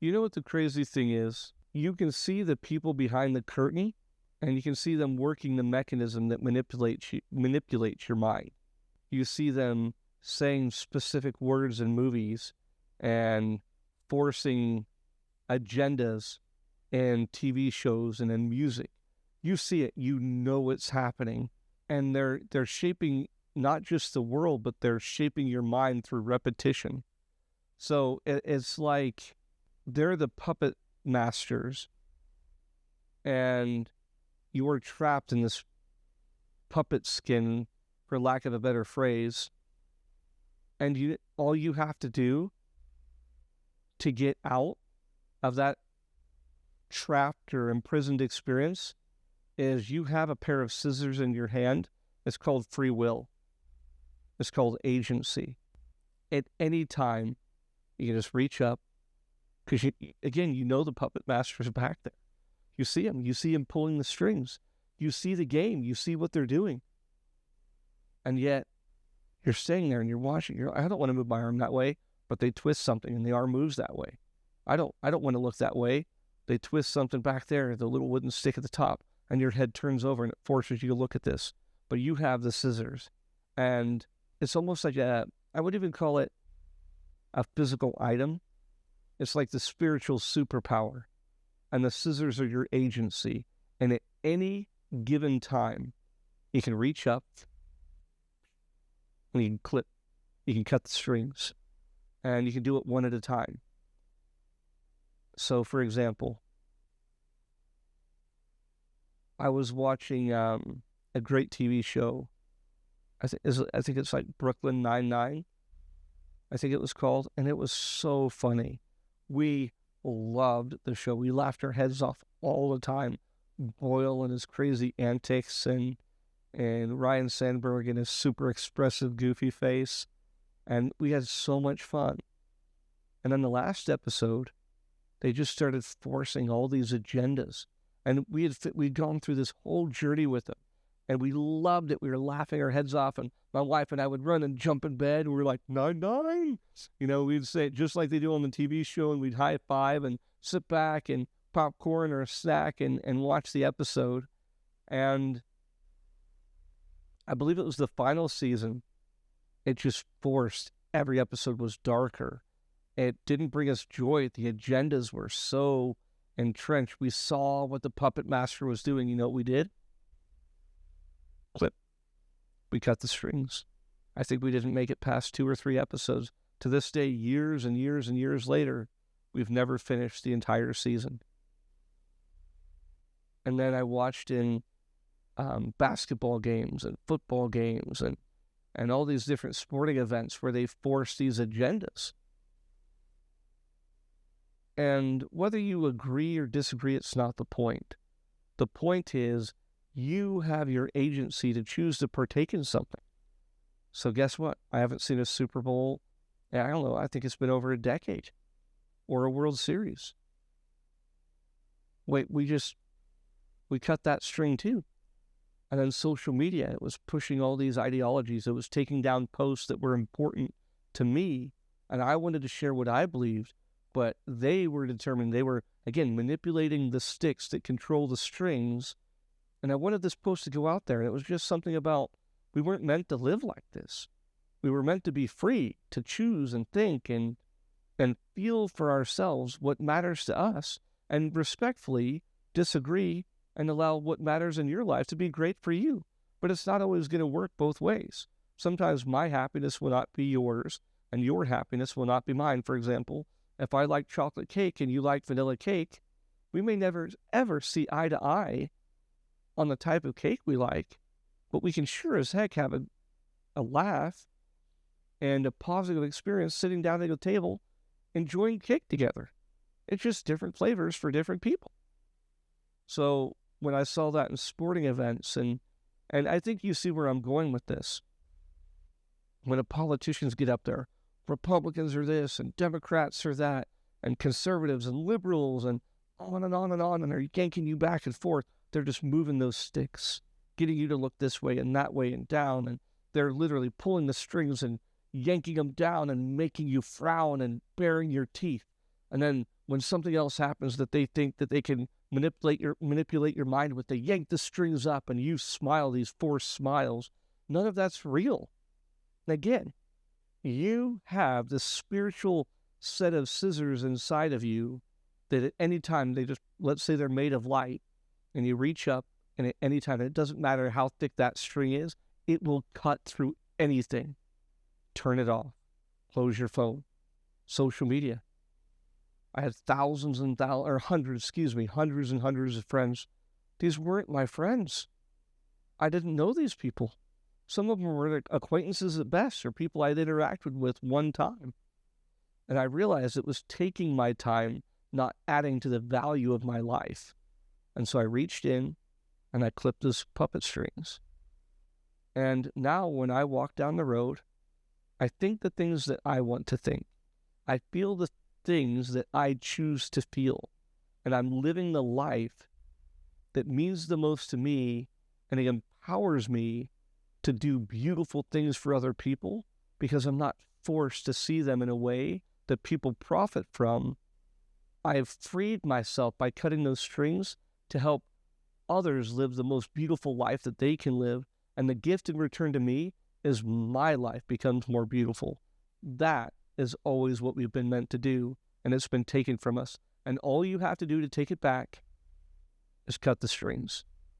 You know what the crazy thing is? You can see the people behind the curtain, and you can see them working the mechanism that manipulates your mind. You see them saying specific words in movies and forcing agendas in TV shows and in music. You see it, you know it's happening, and they're shaping not just the world, but they're shaping your mind through repetition. So it's like they're the puppet masters, and you're trapped in this puppet skin, for lack of a better phrase, and all you have to do to get out of that trapped or imprisoned experience is you have a pair of scissors in your hand. It's called free will. It's called agency. At any time, you can just reach up, because you know the puppet master is back there. You see him pulling the strings. You see the game. You see what they're doing. And yet, you're staying there and you're watching. I don't want to move my arm that way, but they twist something and the arm moves that way. I don't want to look that way. They twist something back there, the little wooden stick at the top, and your head turns over and it forces you to look at this. But you have the scissors. And it's almost like I would even call it a physical item. It's like the spiritual superpower. And the scissors are your agency. And at any given time, you can reach up and you can clip, you can cut the strings, and you can do it one at a time. So, for example, I was watching a great TV show. I think it's like Brooklyn Nine-Nine, I think it was called, and it was so funny. We loved the show. We laughed our heads off all the time. Boyle and his crazy antics, and Ryan Sandberg and his super expressive, goofy face. And we had so much fun. And then the last episode, they just started forcing all these agendas. And we'd gone through this whole journey with them. And we loved it. We were laughing our heads off. And my wife and I would run and jump in bed. And we were like, 9-9. We'd say it just like they do on the TV show. And we'd high five and sit back and popcorn or a snack and watch the episode. And I believe it was the final season. It just forced. Every episode was darker. It didn't bring us joy. The agendas were so entrenched. We saw what the puppet master was doing. You know what we did? Clip. We cut the strings. I think we didn't make it past 2 or 3 episodes. To this day, years and years and years later, we've never finished the entire season. And then I watched in basketball games and football games and all these different sporting events where they force these agendas. And whether you agree or disagree, it's not the point. The point is you have your agency to choose to partake in something. So guess what? I haven't seen a Super Bowl. I don't know. I think it's been over a decade, or a World Series. Wait, we cut that string too. And then social media, it was pushing all these ideologies. It was taking down posts that were important to me. And I wanted to share what I believed, but they were determined. They were, again, manipulating the sticks that control the strings. And I wanted this post to go out there. And it was just something about, we weren't meant to live like this. We were meant to be free to choose and think and feel for ourselves what matters to us, and respectfully disagree and allow what matters in your life to be great for you. But it's not always going to work both ways. Sometimes my happiness will not be yours, and your happiness will not be mine. For example, if I like chocolate cake and you like vanilla cake, we may never, ever see eye to eye on the type of cake we like, but we can sure as heck have a laugh and a positive experience sitting down at a table enjoying cake together. It's just different flavors for different people. So when I saw that in sporting events, and I think you see where I'm going with this. When the politicians get up there, Republicans are this, and Democrats are that, and conservatives and liberals, and on and on and on, and they're yanking you back and forth. They're just moving those sticks, getting you to look this way and that way and down, and they're literally pulling the strings and yanking them down and making you frown and baring your teeth. And then when something else happens that they think that they can manipulate your mind with, they yank the strings up and you smile these forced smiles. None of that's real. And again, you have this spiritual set of scissors inside of you that at any time they just, let's say they're made of light, and you reach up, and at any time, it doesn't matter how thick that string is, it will cut through anything. Turn it off. Close your phone. Social media. I had hundreds and hundreds of friends. These weren't my friends. I didn't know these people. Some of them were acquaintances at best, or people I'd interacted with one time. And I realized it was taking my time, not adding to the value of my life. And so I reached in and I clipped those puppet strings. And now when I walk down the road, I think the things that I want to think. I feel the things that I choose to feel. And I'm living the life that means the most to me, and it empowers me to do beautiful things for other people because I'm not forced to see them in a way that people profit from. I have freed myself by cutting those strings to help others live the most beautiful life that they can live. And the gift in return to me is my life becomes more beautiful. That is always what we've been meant to do, and it's been taken from us. And all you have to do to take it back is cut the strings.